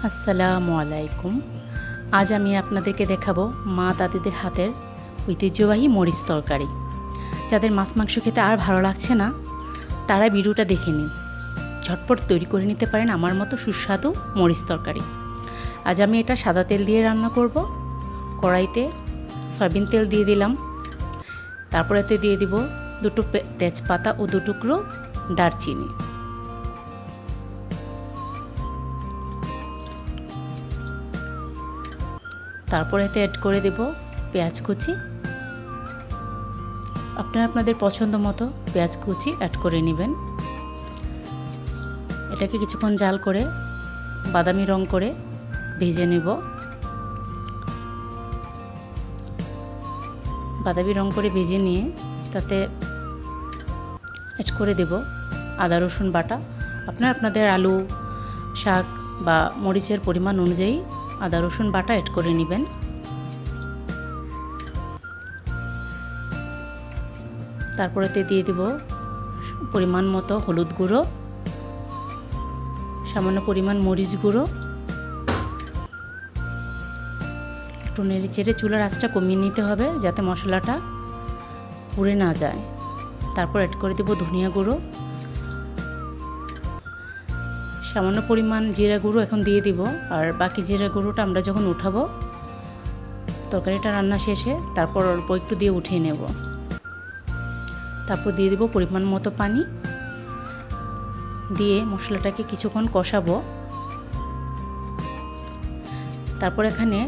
আসসালামু আলাইকুম। আজ আমি আপনাদেরকে দেখাবো মা দাদিদের হাতের ঐতিহ্যবাহী মরিচ তরকারি। যাদের মাছ মাংস খেতে আর ভালো লাগছে না তারা ভিডিওটা দেখে নিন, ঝটপট তৈরি করে নিতে পারেন আমার মতো সুস্বাদু মরিচ তরকারি। আজ আমি এটা সাদা তেল দিয়ে রান্না করব। কড়াইতে সয়াবিন তেল দিয়ে দিলাম, তারপরে এতে দিয়ে দিব দুটো তেজপাতা ও দু টুকরো দারচিনি। তারপর এতে অ্যাড করে দেব পেঁয়াজ কুচি। আপনারা আপনাদের পছন্দ মতো পেঁয়াজ কুচি অ্যাড করে নেবেন। এটাকে কিছুক্ষণ জাল করে বাদামি রং করে ভেজে নেব। বাদামি রং করে ভেজে নিয়ে তাতে অ্যাড করে দেব আদা রসুন বাটা। আপনারা আপনাদের আলু, শাক বা মরিচের পরিমাণ অনুযায়ী আদা রসুন বাটা অ্যাড করে নেবেন। তারপরেতে দিয়ে দেব পরিমাণ মতো হলুদ গুঁড়ো, সামান্য পরিমাণ মরিচ গুঁড়ো। একটু নেড়ে চেড়ে চুলার আঁচটা কমিয়ে নিতে হবে যাতে মশলাটা পুড়ে না যায়। তারপর অ্যাড করে দেব ধনিয়া গুঁড়ো, সামান্য পরিমাণ জিরা গুঁড়ো এখন দিয়ে দিব। আর বাকি জিরা গুঁড়োটা আমরা যখন উঠাবো তরকারিটা রান্না শেষে তারপর অল্প একটু দিয়ে উঠিয়ে নেব। তারপর দিয়ে দেব পরিমাণ মতো পানি, দিয়ে মশলাটাকে কিছুক্ষণ কষাবো। তারপর এখানে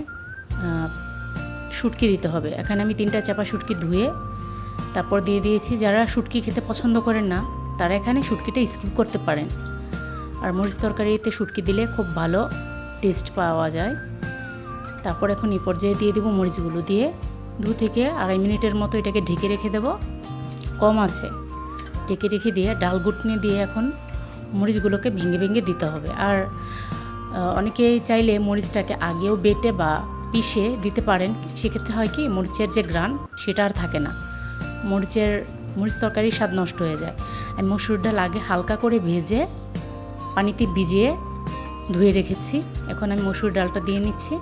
শুটকি দিতে হবে। এখানে আমি 3টা চাপা শুটকি ধুয়ে তারপর দিয়ে দিয়েছি। যারা শুটকি খেতে পছন্দ করেন না তারা এখানে শুটকিটা স্কিপ করতে পারেন। আর মরিচ তরকারিতে শুটকি দিলে খুব ভালো টেস্ট পাওয়া যায়। তারপর এখন এই পর্যায়ে দিয়ে দেব মরিচগুলো, দিয়ে 2 থেকে 2.5 মিনিটের মতো এটাকে ঢেকে রেখে দেব। কম আছে ঢেকে রেখে দিয়ে ডাল ঘুটনি দিয়ে এখন মরিচগুলোকে ভেঙে ভেঙে দিতে হবে। আর অনেকে চাইলে মরিচটাকে আগেও বেটে বা পিষে দিতে পারেন। সেক্ষেত্রে হয় কি মরিচের যে গ্রান সেটা আর থাকে না, মরিচ তরকারির স্বাদ নষ্ট হয়ে যায়। আমি মসুর ডাল আগে হালকা করে ভেজে পানিতে ভিজিয়ে ধুয়ে রেখেছি। এখন আমি মসুর ডালটা দিয়ে নিচ্ছি।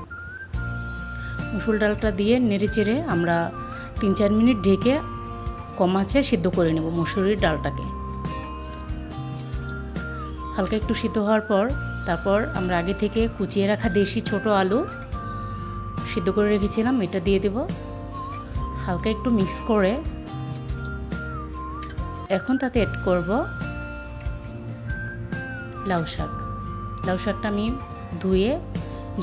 মসুর ডালটা দিয়ে নেড়ে চেড়ে আমরা 3-4 মিনিট ঢেকে কম আঁচে সিদ্ধ করে নেব মসুরির ডালটাকে। হালকা একটু সিদ্ধ হওয়ার পর তারপর আমরা আগে থেকে কুচিয়ে রাখা দেশি ছোট আলু সিদ্ধ করে রেখেছিলাম, এটা দিয়ে দেব। হালকা একটু মিক্স করে এখন তাতে অ্যাড করব লাউ শাক। লাউ শাকটা আমি ধুয়ে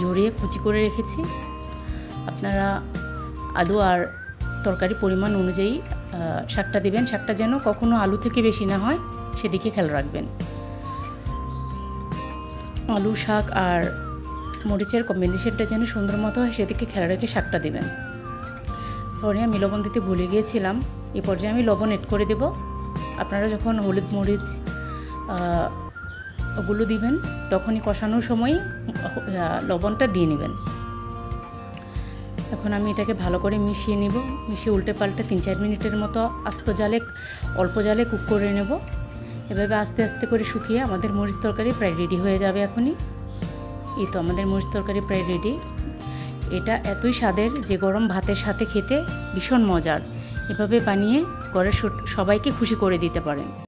ঝরিয়ে কুচি করে রেখেছি। আপনারা আলু আর তরকারি পরিমাণ অনুযায়ী শাকটা দিবেন। শাকটা যেন কখনো আলু থেকে বেশি না হয় সেদিকে খেয়াল রাখবেন। আলু, শাক আর মরিচের কম্বিনেশনটা যেন সুন্দর মতো হয় সেদিকে খেয়াল রেখে শাকটা দিবেন। সরি, আমি লবণ দিতে ভুলে গিয়েছিলাম। এই পর্যায়ে আমি লবণ অ্যাড করে দেব। আপনারা যখন হলুদ মরিচ ওগুলো দিবেন তখনই কষানোর সময় লবণটা দিয়ে নেবেন। এখন আমি এটাকে ভালো করে মিশিয়ে নেব। মিশিয়ে উল্টে পাল্টে 3-4 মিনিটের মতো অল্প জালে কুক করে নেব। এভাবে আস্তে আস্তে করে শুকিয়ে আমাদের মরিচ তরকারি প্রায় রেডি হয়ে যাবে। এখনই এই তো আমাদের মরিচ তরকারি প্রায় রেডি। এটা এতই স্বাদের যে গরম ভাতের সাথে খেতে ভীষণ মজার। এভাবে বানিয়ে ঘরের সবাইকে খুশি করে দিতে পারেন।